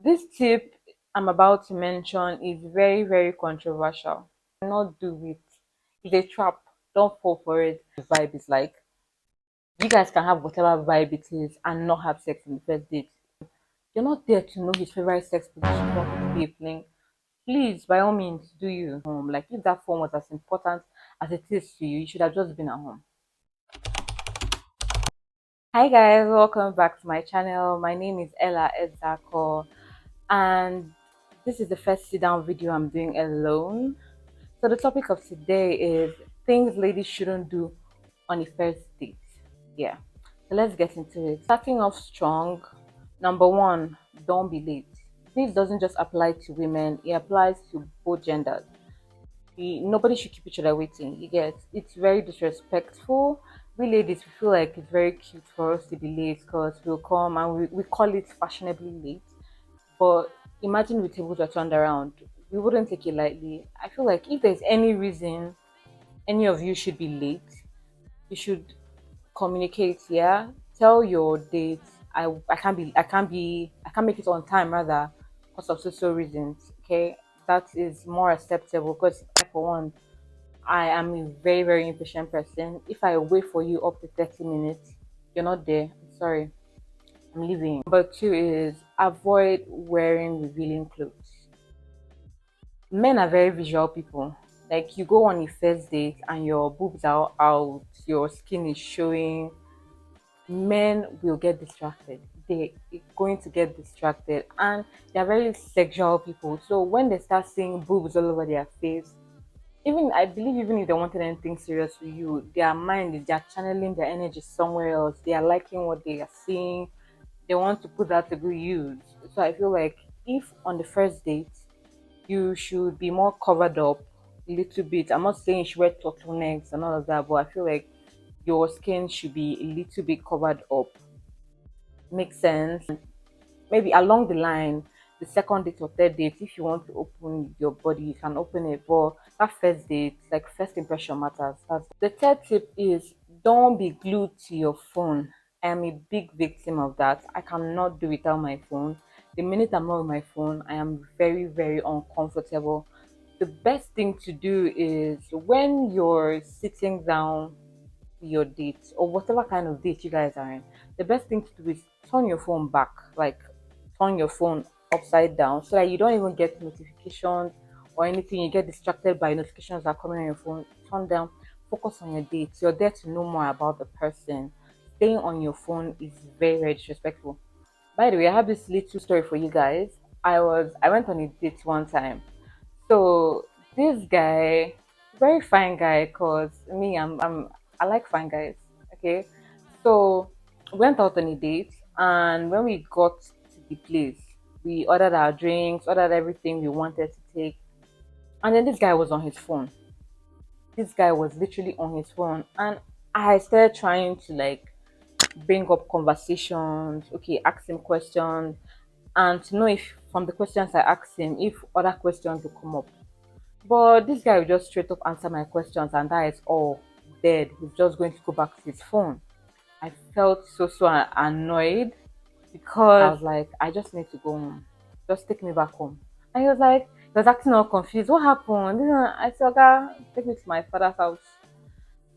This tip I'm about to mention is very, very controversial. Do not do it. It's a trap. Don't fall for it. The vibe is like you guys can have whatever vibe it is and not have sex on the first date. You're not there to know his favorite sex position. You want to be a fling. Please, by all means, do you like if that phone was as important as it is to you, you should have just been at home. Hi guys, welcome back to my channel. My name is Ella Ezako, and this is the first sit down video I'm doing alone. So the topic of today is things ladies shouldn't do on a first date. Yeah. So let's get into it. Starting off strong, number one, don't be late. This doesn't just apply to women, it applies to both genders. Nobody should keep each other waiting. You get it's very disrespectful. We ladies, we feel like it's very cute for us to be late because we'll come and we call it fashionably late. But imagine with tables were turned around, we wouldn't take it lightly. I feel like if there's any reason any of you should be late, you should communicate. Yeah, tell your date. I can't make it on time rather because of social reasons. Okay, that is more acceptable because for one, I am a very, very impatient person. If I wait for you up to 30 minutes, you're not there. I'm sorry, I'm leaving. Number two is avoid wearing revealing clothes. Men are very visual people. Like you go on a first date and your boobs are out, your skin is showing. Men will get distracted. They are going to get distracted, and they're very sexual people. So when they start seeing boobs all over their face, even I believe even if they wanted anything serious with you, their mind they are channeling their energy somewhere else. They are liking what they are seeing. They want to put that to good use. So I feel like if on the first date you should be more covered up a little bit. I'm not saying you should wear turtlenecks and all of that, but I feel like your skin should be a little bit covered up. Makes sense. Maybe along the line, the second date or third date, if you want to open your body, you can open it. But that first date, like first impression matters. That's the third tip is don't be glued to your phone. I am a big victim of that. I cannot do without my phone. The minute I'm not with my phone, I am very, very uncomfortable. The best thing to do is when you're sitting down your date or whatever kind of date you guys are in, the best thing to do is turn your phone back, like turn your phone upside down so that you don't even get notifications or anything. You get distracted by notifications that are coming on your phone. Turn down, focus on your date. You're there to know more about the person. Staying on your phone is very, very disrespectful. By the way, I have this little story for you guys. I went on a date one time. So this guy, very fine guy, cause me, I like fine guys. Okay, so we went out on a date, and when we got to the place, we ordered our drinks, ordered everything we wanted to take, and then this guy was on his phone. This guy was literally on his phone, and I started trying to like bring up conversations. Okay, ask him questions, and to know if from the questions I asked him, if other questions will come up. But this guy will just straight up answer my questions, and that is all. Dead. He's just going to go back to his phone. I felt so annoyed because I was like, I just need to go home. Just take me back home. And he was acting all confused. What happened? I said, okay, take me to my father's house.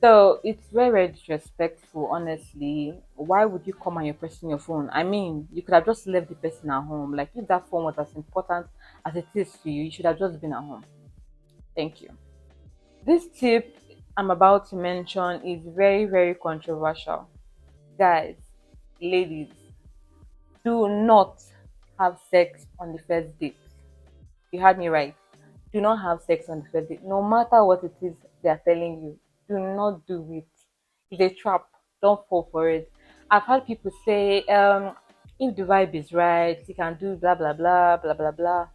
So it's very, very disrespectful, honestly. Why would you come and you're pressing your phone? I mean, you could have just left the person at home. Like, if that phone was as important as it is to you, you should have just been at home. Thank you. This tip I'm about to mention is very, very controversial. Guys, ladies, do not have sex on the first date. You heard me right. Do not have sex on the first date. No matter what it is they are telling you, do not do it. It's a trap. Don't fall for it. I've had people say, if the vibe is right, you can do blah blah blah blah blah blah.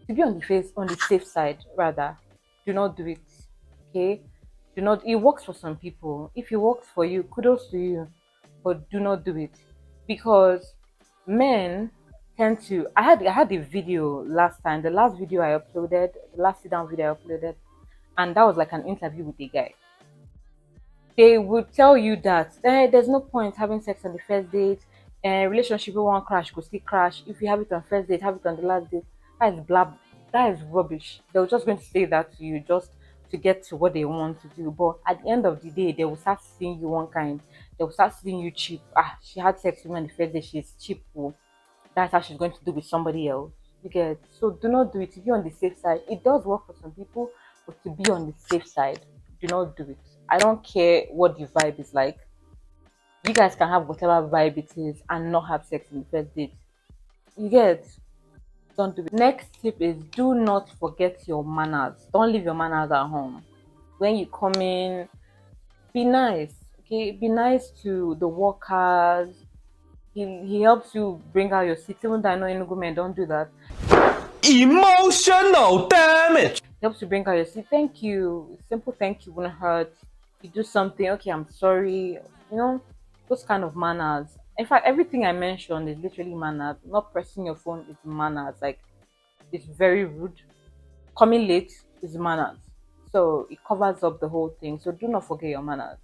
To be on the safe side, rather, do not do it. Okay? Do not it works for some people. If it works for you, kudos to you. But do not do it. Because men tend to I had a video last time, the last video I uploaded, the last sit down video I uploaded, and that was like an interview with a guy. They would tell you that there's no point having sex on the first date. relationship will want crash, go still crash. If you have it on first date, have it on the last date. That is blab. That is rubbish. They're just going to say that to you just to get to what they want to do. But at the end of the day, they will start seeing you one kind. They will start seeing you cheap. Ah, she had sex with me on the first day. She's cheap. Oh, that's how she's going to do with somebody else. You get, so do not do it. To be on the safe side, it does work for some people, but to be on the safe side, do not do it. I don't care what the vibe is like. You guys can have whatever vibe it is and not have sex in the first date. You get, don't do it. Next tip is do not forget your manners. Don't leave your manners at home. When you come in, be nice. Okay, be nice to the workers. He helps you bring out your seat. Even though I know Enugu men don't do that. Emotional damage. Helps you bring out your seat. Thank you. Simple thank you wouldn't hurt. You do something, okay, I'm sorry. You know, those kind of manners. In fact, everything I mentioned is literally manners. Not pressing your phone is manners. Like, it's very rude. Coming late is manners. So it covers up the whole thing. So do not forget your manners.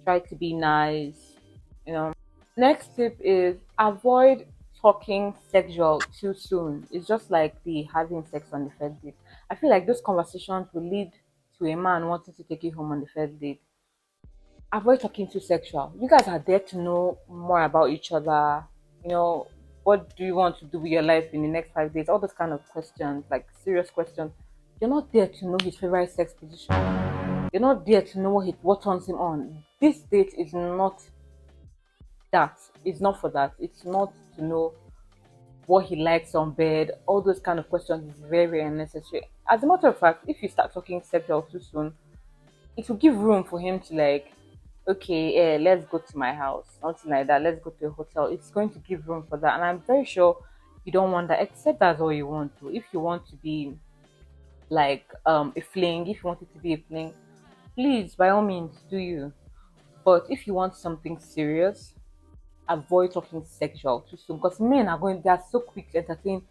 Try to be nice. You know. Next tip is avoid talking sexual too soon. It's just like the having sex on the first date. I feel like those conversations will lead to a man wanting to take you home on the first date. Avoid talking too sexual. You guys are there to know more about each other. You know, what do you want to do with your life in the next 5 days? All those kind of questions, like serious questions. You're not there to know his favorite sex position. You're not there to know what turns him on. This date is not that. It's not for that. It's not to know what he likes on bed. All those kind of questions is very, very unnecessary. As a matter of fact, if you start talking sexual too soon, it will give room for him to like, okay, let's go to my house, something like that. Let's go to a hotel. It's going to give room for that, and I'm very sure you don't want that. Except that's all you want to. If you want to be like a fling, if you want it to be a fling, please by all means do you. But if you want something serious, avoid talking sexual too soon because men are going, they are so quick to entertain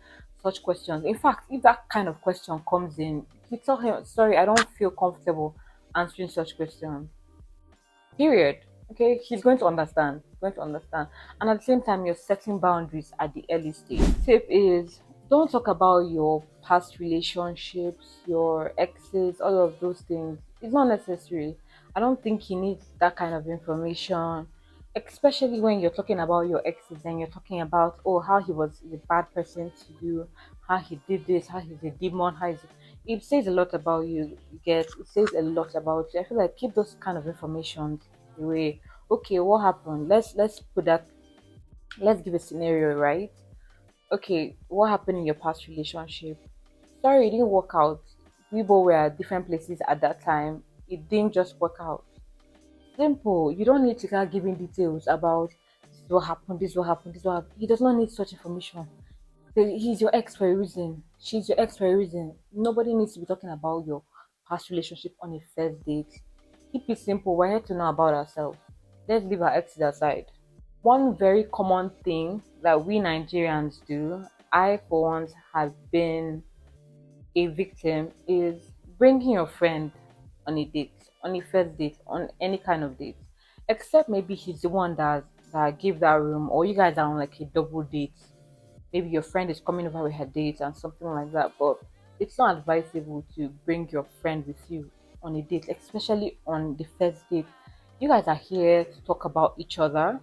such questions. In fact, if that kind of question comes in, you tell him, sorry, I don't feel comfortable answering such questions. Period. Okay, he's going to understand. He's going to understand. And at the same time, you're setting boundaries at the early stage. Tip is don't talk about your past relationships, your exes, all of those things. It's not necessary. I don't think he needs that kind of information, especially when you're talking about your exes and you're talking about, oh, how he was a bad person to you, how he did this, how he's a demon, how he's, it says a lot about you. You get, it says a lot about you. I feel like keep those kind of information away. Okay, what happened? Let's put that, let's give a scenario, right? Okay, what happened in your past relationship? Sorry, it didn't work out. We both were at different places at that time. It didn't just work out. Simple. You don't need to start giving details about this is what happened, this is what happened, this is what happened. He does not need such information. He's your ex for a reason. She's your ex for a reason. Nobody needs to be talking about your past relationship on a first date. Keep it simple. We're here to know about ourselves. Let's leave our exes aside. One very common thing that we Nigerians do, I for once have been a victim, is bringing your friend on a date, on a first date, on any kind of date. Except maybe he's the one that gave that room, or you guys are on like a double date. Maybe your friend is coming over with her date and something like that. But it's not advisable to bring your friend with you on a date, especially on the first date. You guys are here to talk about each other,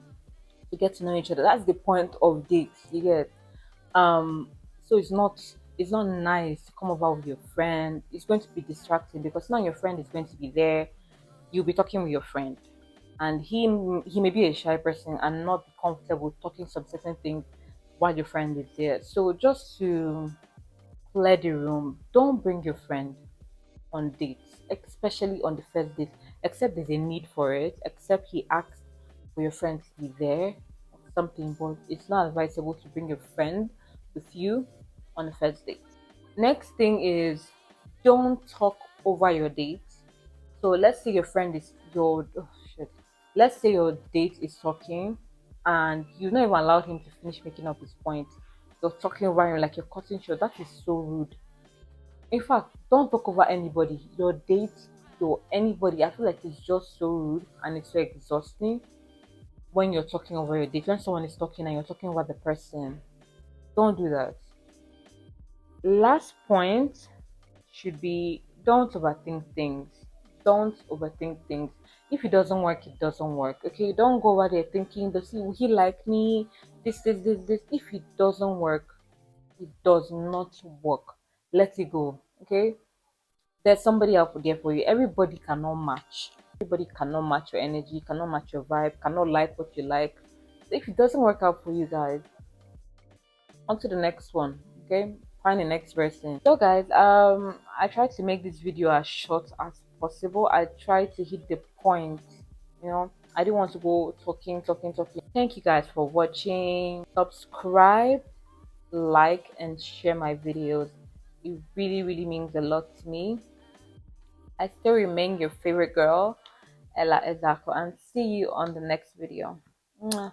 to get to know each other. That's the point of dates. You get, so it's not nice to come over with your friend. It's going to be distracting because now your friend is going to be there. You'll be talking with your friend, and he may be a shy person and not be comfortable talking some certain things while your friend is there. So just to clear the room, don't bring your friend on dates, especially on the first date, except there's a need for it, except he asks for your friend to be there or something, but it's not advisable to bring your friend with you on the first date. Next thing is don't talk over your date. So let's say your friend is your oh shit. Let's say your date is talking and you've not even allowed him to finish making up his point. You're talking over him like you're cutting short. That is so rude. In fact, don't talk over anybody. Your date, your anybody. I feel like it's just so rude and it's so exhausting when you're talking over your date, when someone is talking and you're talking about the person. Don't do that. Last point should be, don't overthink things. Don't overthink things. If it doesn't work, it doesn't work. Okay, don't go over there thinking, does he like me? This. If it doesn't work, it does not work. Let it go. Okay, there's somebody out there for you. Everybody cannot match. Everybody cannot match your energy, cannot match your vibe, cannot like what you like. So if it doesn't work out for you guys, on to the next one. Okay, find the next person. So guys, I tried to make this video as short as possible. I tried to hit the point. I didn't want to go talking. Thank you guys for watching. Subscribe, like, and share my videos. It really means a lot to me. I still remain your favorite girl, Ella Ezako, and see you on the next video. Mwah.